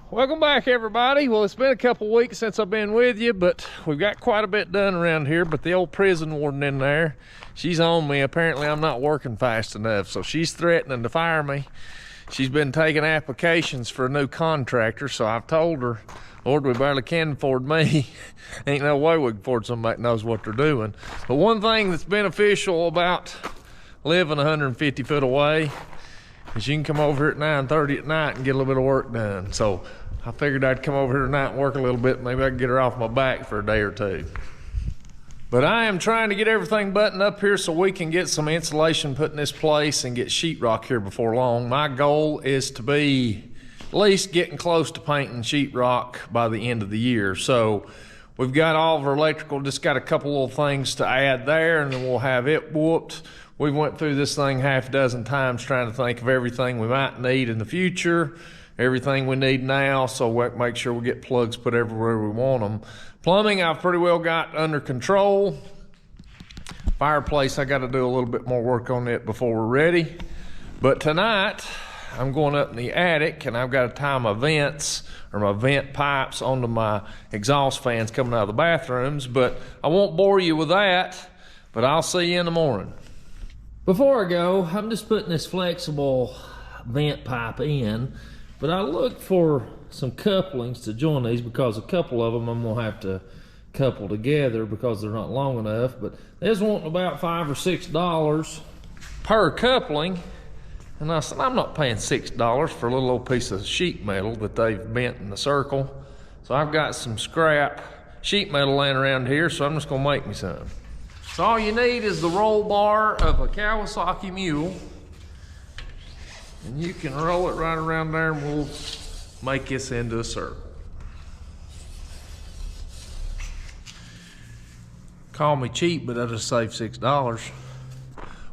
Welcome back, everybody. Well, it's been a couple weeks since I've been with you, but we've got quite a bit done around here. But the old prison warden in there, she's on me. Apparently I'm not working fast enough, so she's threatening to fire me. She's been taking applications for a new contractor, so I've told her, Lord, we barely can afford me. Ain't no way we can afford somebody that knows what they're doing. But one thing that's beneficial about living 150 foot away is you can come over here at 9:30 at night and get a little bit of work done. So I figured I'd come over here tonight and work a little bit. Maybe I can get her off my back for a day or two. But I am trying to get everything buttoned up here so we can get some insulation put in this place and get sheetrock here before long. My goal is to be at least getting close to painting sheetrock by the end of the year. So we've got all of our electrical, just got a couple little things to add there, and then we'll have it whooped. We went through this thing half a dozen times trying to think of everything we might need in the future, everything we need now, so we make sure we get plugs put everywhere we want them. Plumbing, I've pretty well got under control. Fireplace, I got to do a little bit more work on it before we're ready. But tonight, I'm going up in the attic, and I've got to tie my vents, or my vent pipes, onto my exhaust fans coming out of the bathrooms. But I won't bore you with that, but I'll see you in the morning. Before I go, I'm just putting this flexible vent pipe in, but I looked for some couplings to join these because a couple of them I'm gonna have to couple together because they're not long enough. But there's wanting about $5 or $6 per coupling, and I said I'm not paying $6 for a little old piece of sheet metal that they've bent in a circle. So I've got some scrap sheet metal laying around here, so I'm just gonna make me some. So all you need is the roll bar of a Kawasaki mule, and you can roll it right around there and we'll make this into a circle. Call me cheap, but I just saved $6.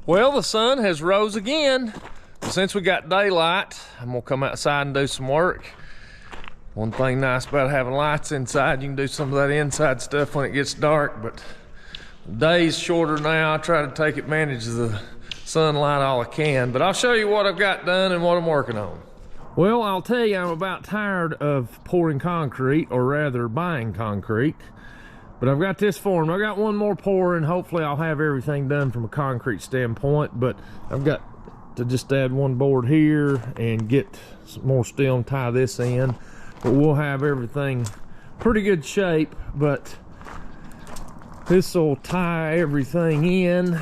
Well, the sun has rose again. Since we got daylight, I'm gonna come outside and do some work. One thing nice about having lights inside, you can do some of that inside stuff when it gets dark, but the day's shorter now. I try to take advantage of the sunlight all I can, but I'll show you what I've got done and what I'm working on. Well, I'll tell you, I'm about tired of pouring concrete, or rather buying concrete, but I've got this formed. I got one more pour, and hopefully I'll have everything done from a concrete standpoint, but I've got to just add one board here and get some more steel and tie this in, but we'll have everything pretty good shape. But this will tie everything in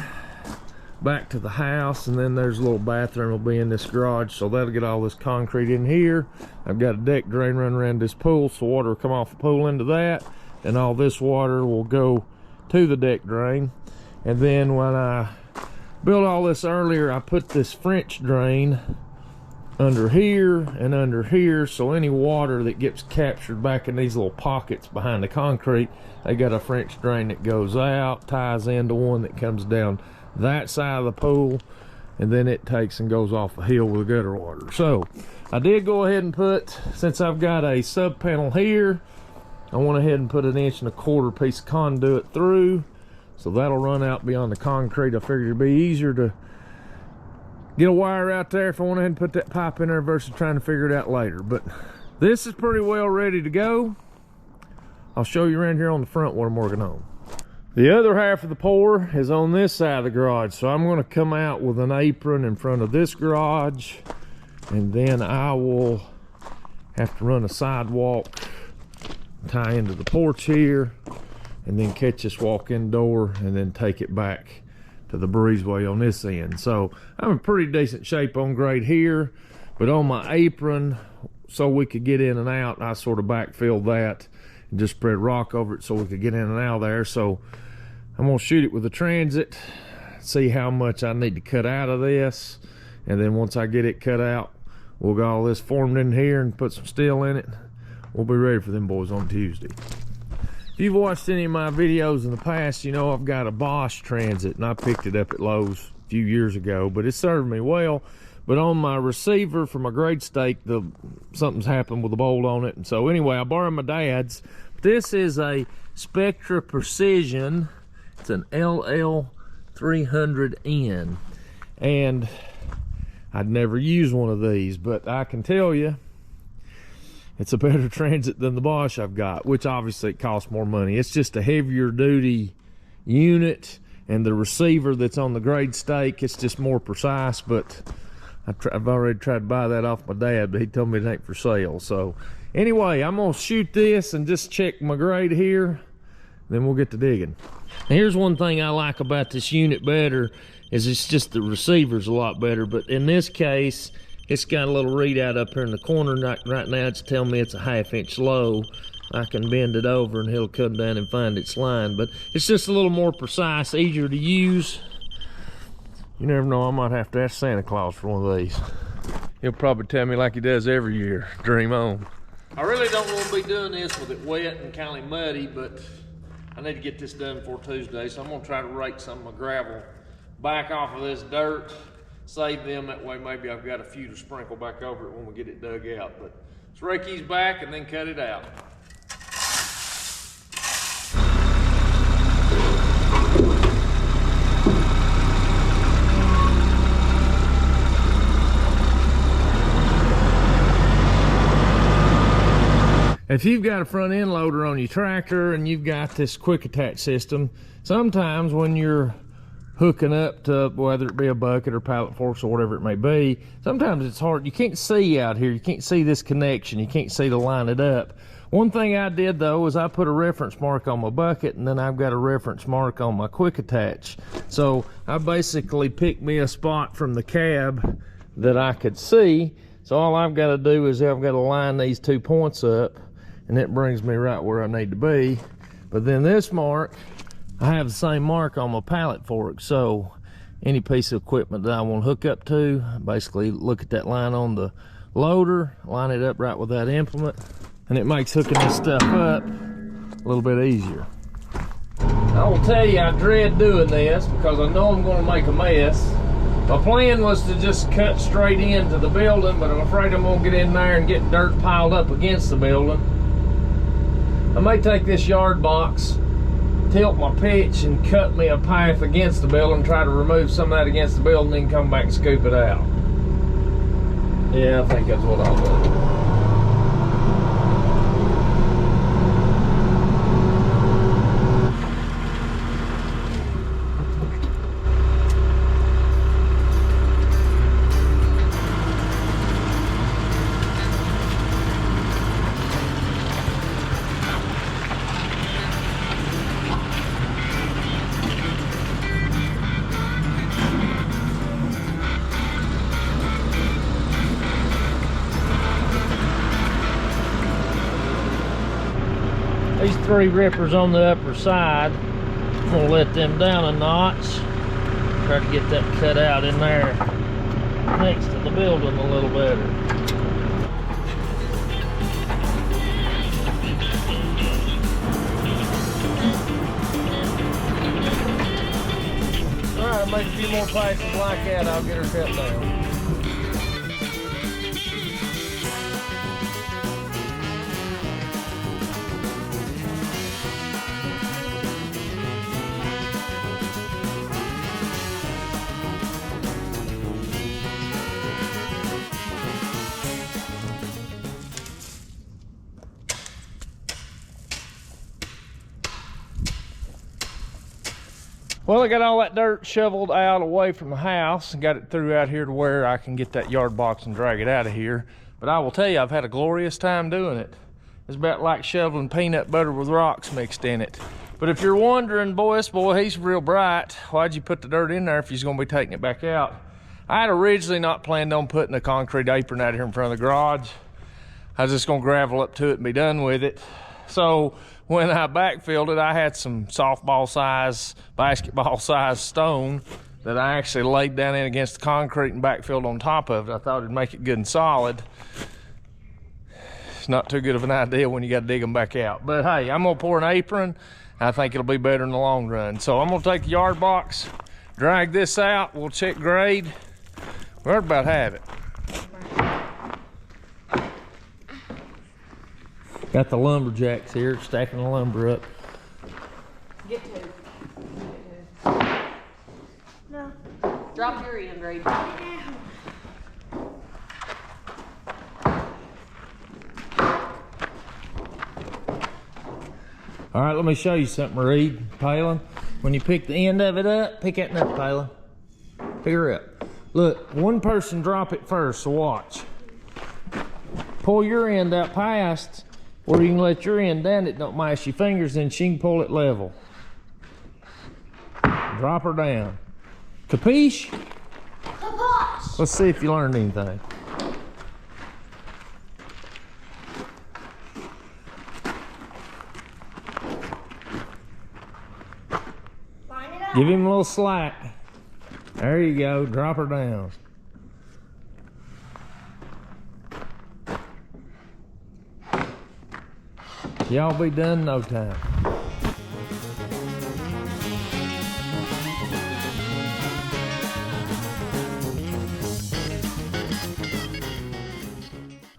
back to the house, and then there's a little bathroom will be in this garage, so that'll get all this concrete in here. I've got a deck drain running around this pool, so water will come off the pool into that, and all this water will go to the deck drain. And then when I built all this earlier, I put this French drain under here and under here, so any water that gets captured back in these little pockets behind the concrete, they got a French drain that goes out, ties into one that comes down that side of the pool, and then it takes and goes off the hill with the gutter water. So I did go ahead and put, since I've got a sub panel here, I went ahead and put an 1¼ inch piece of conduit through, so that'll run out beyond the concrete. I figured it'd be easier to get a wire out there if I went ahead and put that pipe in there versus trying to figure it out later. But this is pretty well ready to go. I'll show you around here on the front what I'm working on. The other half of the pour is on this side of the garage, so I'm going to come out with an apron in front of this garage, and then I will have to run a sidewalk, tie into the porch here, and then catch this walk-in door, and then take it back to the breezeway on this end. So I'm in pretty decent shape on grade here, but on my apron, so we could get in and out, I sort of backfilled that and just spread rock over it so we could get in and out of there. So I'm gonna shoot it with a transit, see how much I need to cut out of this, and then once I get it cut out, we'll get all this formed in here and put some steel in it. We'll be ready for them boys on Tuesday. If you've watched any of my videos in the past, you know I've got a Bosch Transit, and I picked it up at Lowe's a few years ago, but it served me well. But on my receiver for my grade stake, something's happened with the bolt on it. And so anyway, I borrowed my dad's. This is a Spectra Precision. It's an LL300N. And I'd never used one of these, but I can tell you, It's a better transit than the Bosch I've got, which obviously it costs more money. It's just a heavier duty unit, and the receiver that's on the grade stake, it's just more precise. But I've already tried to buy that off my dad, but he told me it ain't for sale. So anyway, I'm gonna shoot this and just check my grade here, then we'll get to digging. Now, here's one thing I like about this unit better, is it's just the receiver's a lot better. But in this case, it's got a little readout up here in the corner. Right now it's telling me it's a 1/2 inch low. I can bend it over and it'll come down and find its line. But it's just a little more precise, easier to use. You never know, I might have to ask Santa Claus for one of these. He'll probably tell me like he does every year, dream on. I really don't want to be doing this with it wet and kind of muddy, but I need to get this done before Tuesday, so I'm gonna try to rake some of my gravel back off of this dirt, save them, that way maybe I've got a few to sprinkle back over it when we get it dug out. But let's rake these back and then cut it out. If you've got a front end loader on your tractor and you've got this quick attach system, sometimes when you're hooking up to, whether it be a bucket or pallet forks or whatever it may be, sometimes it's hard. You can't see out here. You can't see this connection. You can't see to line it up. One thing I did though is I put a reference mark on my bucket, and then I've got a reference mark on my quick attach. So I basically picked me a spot from the cab that I could see. So all I've got to do is I've got to line these 2 points up, and it brings me right where I need to be. But then this mark, I have the same mark on my pallet fork. So any piece of equipment that I want to hook up to, basically look at that line on the loader, line it up right with that implement, and it makes hooking this stuff up a little bit easier. I will tell you, I dread doing this because I know I'm going to make a mess. My plan was to just cut straight into the building, but I'm afraid I'm going to get in there and get dirt piled up against the building. I may take this yard box, tilt my pitch, and cut me a path against the building, try to remove some of that against the building, then come back and scoop it out. Yeah, I think that's what I'll do. These 3 rippers on the upper side, I'm gonna let them down a notch. Try to get that cut out in there next to the building a little better. All right, I'll make a few more passes like that, I'll get her cut down. Well, I got all that dirt shoveled out away from the house and got it through out here to where I can get that yard box and drag it out of here. But I will tell you, I've had a glorious time doing it. It's about like shoveling peanut butter with rocks mixed in it. But if you're wondering, boy, this boy, he's real bright. Why'd you put the dirt in there if he's gonna be taking it back out? I had originally not planned on putting a concrete apron out here in front of the garage. I was just gonna gravel up to it and be done with it. So when I backfilled it, I had some softball size, basketball size stone that I actually laid down in against the concrete and backfilled on top of it. I thought it'd make it good and solid. It's not too good of an idea when you got to dig them back out. But hey, I'm gonna pour an apron. I think it'll be better in the long run. So I'm gonna take the yard box, drag this out, we'll check grade. We're about to have it. Got the lumberjacks here, stacking the lumber up. Get to. No. Drop your end, Ray. All right, let me show you something, Reed, Palin. When you pick the end of it up, pick that up, Palin. Pick her up. Look, one person drop it first, so watch. Pull your end out past where you can let your end down. It don't mash your fingers, then she can pull it level. Drop her down. Capiche? Kabosh! Let's see if you learned anything. Line it up. Give him a little slack. There you go. Drop her down. Y'all be done in no time.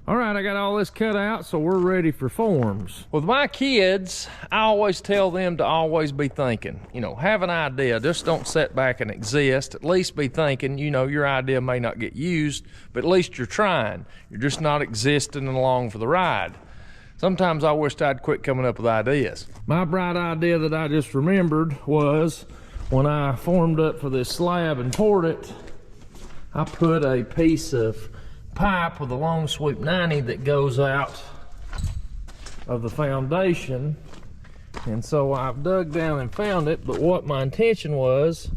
All right, I got all this cut out, so we're ready for forms. With my kids, I always tell them to always be thinking. You know, have an idea. Just don't sit back and exist. At least be thinking. You know, your idea may not get used, but at least you're trying. You're just not existing along for the ride. Sometimes I wished I'd quit coming up with ideas. My bright idea that I just remembered was when I formed up for this slab and poured it, I put a piece of pipe with a long sweep 90 that goes out of the foundation, and so I've dug down and found it. But what my intention was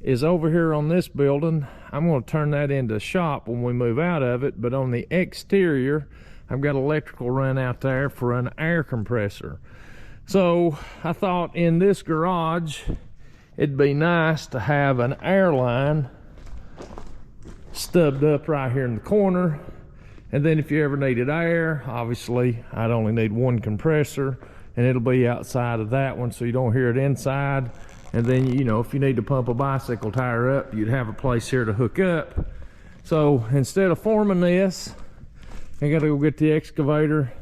is over here on this building, I'm going to turn that into a shop when we move out of it, but on the exterior I've got electrical run out there for an air compressor. So I thought in this garage it'd be nice to have an air line stubbed up right here in the corner, and then if you ever needed air, obviously I'd only need one compressor and it'll be outside of that one so you don't hear it inside. And then, you know, if you need to pump a bicycle tire up, you'd have a place here to hook up. So instead of forming this, I gotta go get the excavator,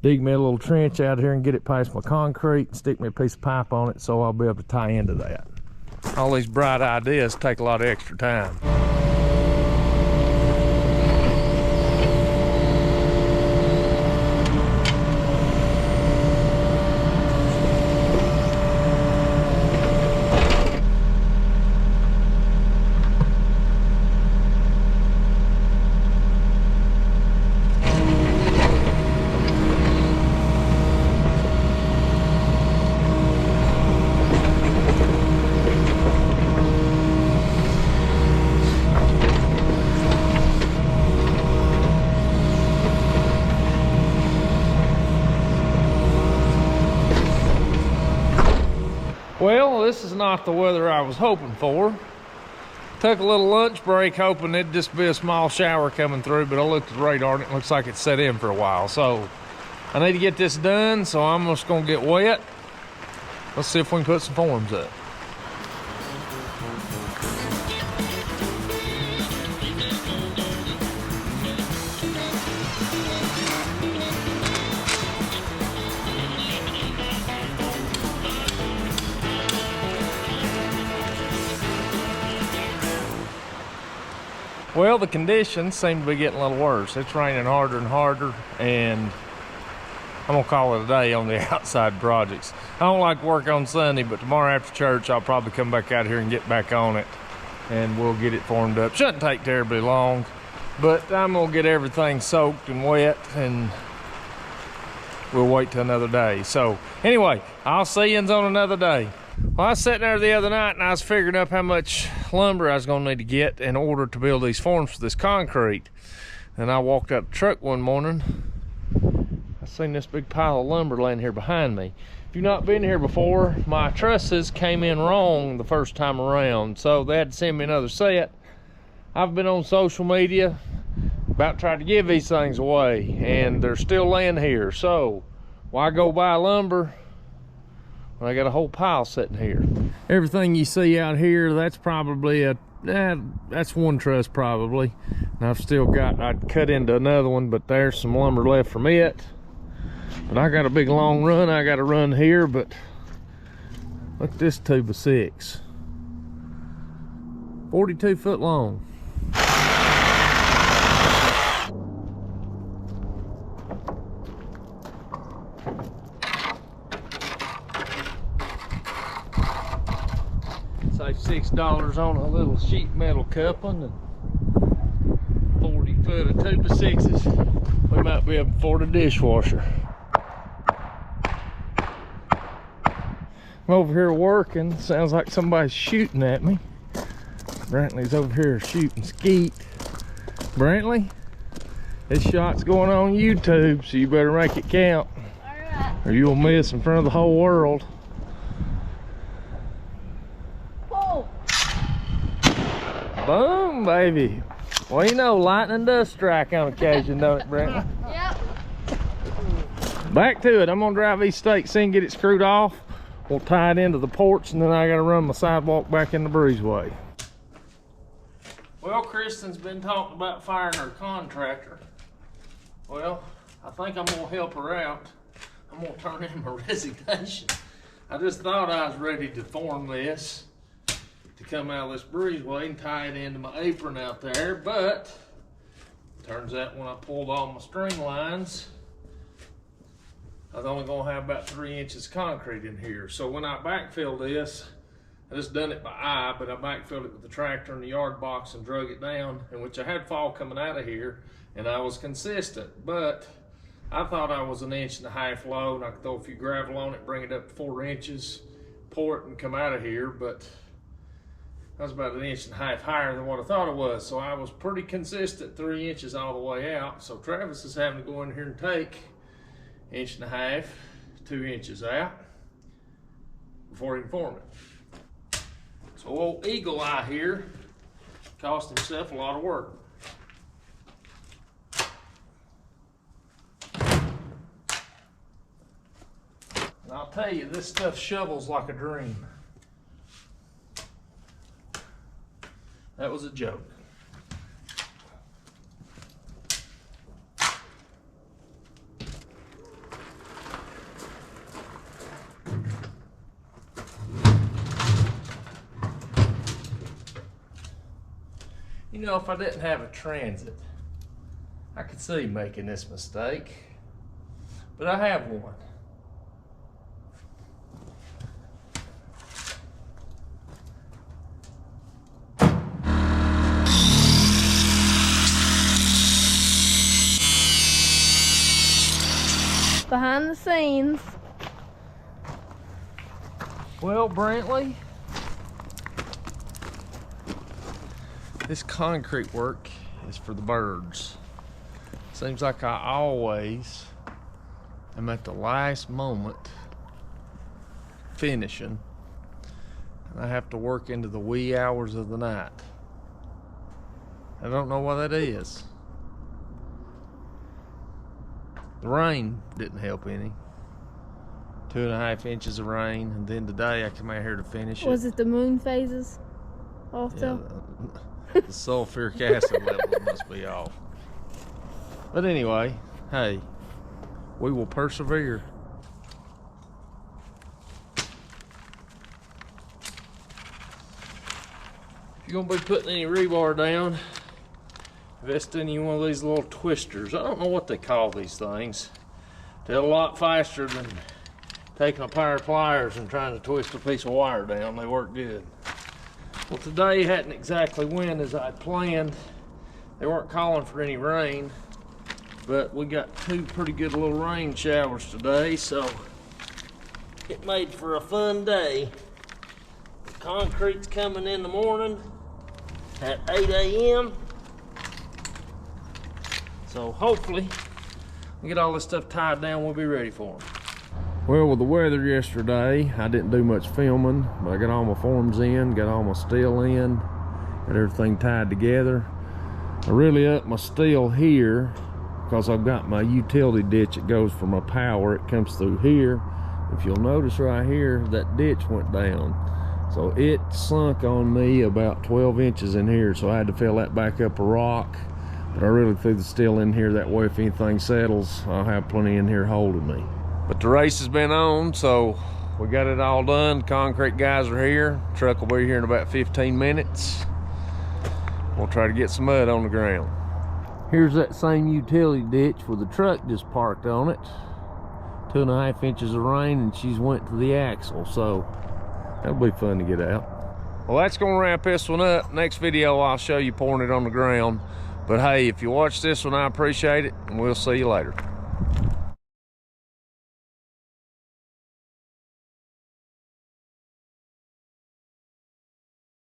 dig me a little trench out here and get it past my concrete and stick me a piece of pipe on it so I'll be able to tie into that. All these bright ideas take a lot of extra time. Well, this is not the weather I was hoping for. Took a little lunch break hoping it'd just be a small shower coming through, but I looked at the radar and it looks like it's set in for a while. So I need to get this done, so I'm just gonna get wet. Let's see if we can put some forms up. Well, the conditions seem to be getting a little worse. It's raining harder and harder, and I'm gonna call it a day on the outside projects. I don't like work on Sunday, but tomorrow after church, I'll probably come back out here and get back on it, and we'll get it formed up. Shouldn't take terribly long, but I'm gonna get everything soaked and wet, and we'll wait till another day. So anyway, I'll see you on another day. Well, I was sitting there the other night and I was figuring up how much lumber I was gonna need to get in order to build these forms for this concrete. And I walked out the truck one morning, I seen this big pile of lumber laying here behind me. If you've not been here before, my trusses came in wrong the first time around, so they had to send me another set. I've been on social media about trying to give these things away, and they're still laying here. So why go buy lumber? I got a whole pile sitting here. Everything you see out here, that's probably that's one truss probably. And I've still got, I'd cut into another one, but there's some lumber left from it. But I got a big long run I got to run here, but look at this tube of 6. 42 foot long. Save $6 on a little sheet metal coupling and 40 foot of 2x6s. We might be able to afford a dishwasher. I'm over here working. Sounds like somebody's shooting at me. Brantley's over here shooting skeet. Brantley, this shot's going on YouTube, so you better make it count. Alright. Or you'll miss in front of the whole world. Oh. Boom, baby. Well, you know, lightning does strike on occasion, don't it, Brantley? Yep. Back to it. I'm gonna drive these stakes in, get it screwed off. We'll tie it into the porch, and then I gotta run my sidewalk back in the breezeway. Well, Kristen's been talking about firing her contractor. Well, I think I'm gonna help her out. I'm gonna turn in my resignation. I just thought I was ready to form this, to come out of this breezeway and tie it into my apron out there, but turns out when I pulled all my string lines, I was only gonna have about 3 inches of concrete in here. So when I backfilled this, I just done it by eye, but I backfilled it with the tractor in the yard box and drug it down, in which I had fall coming out of here, and I was consistent. But I thought I was 1.5 inches low, and I could throw a few gravel on it, bring it up to 4 inches, pour it and come out of here, but I was about 1.5 inches higher than what I thought it was. So I was pretty consistent, 3 inches all the way out. So Travis is having to go in here and take 1.5 inches, 2 inches out before he can form it. So old Eagle Eye here cost himself a lot of work. And I'll tell you, this stuff shovels like a dream. That was a joke. You know, if I didn't have a Transit, I could see making this mistake, but I have one. Behind the scenes. Well, Brantley, this concrete work is for the birds. Seems like I always am at the last moment finishing, and I have to work into the wee hours of the night. I don't know why that is. The rain didn't help any. 2.5 inches of rain, and then today I come out here to finish it. Was it the moon phases also? Yeah, the sulfuric acid levels must be off. But anyway, hey, we will persevere. If you're gonna be putting any rebar down, invest in any one of these little twisters. I don't know what they call these things. They're a lot faster than taking a pair of pliers and trying to twist a piece of wire down. They work good. Well, today hadn't exactly went as I planned. They weren't calling for any rain, but we got 2 pretty good little rain showers today, so it made for a fun day. The concrete's coming in the morning at 8 a.m. So hopefully we get all this stuff tied down, we'll be ready for them. Well, with the weather yesterday, I didn't do much filming, but I got all my forms in, got all my steel in, got everything tied together. I really upped my steel here because I've got my utility ditch that goes for my power. It comes through here. If you'll notice right here, that ditch went down. So it sunk on me about 12 inches in here, so I had to fill that back up a rock. But I really threw the steel in here, that way if anything settles, I'll have plenty in here holding me. But the race has been on, so we got it all done. Concrete guys are here. Truck will be here in about 15 minutes. We'll try to get some mud on the ground. Here's that same utility ditch with the truck just parked on it. 2.5 inches of rain and she's went to the axle, so that'll be fun to get out. Well, that's gonna wrap this one up. Next video, I'll show you pouring it on the ground. But hey, if you watch this one, I appreciate it, and we'll see you later.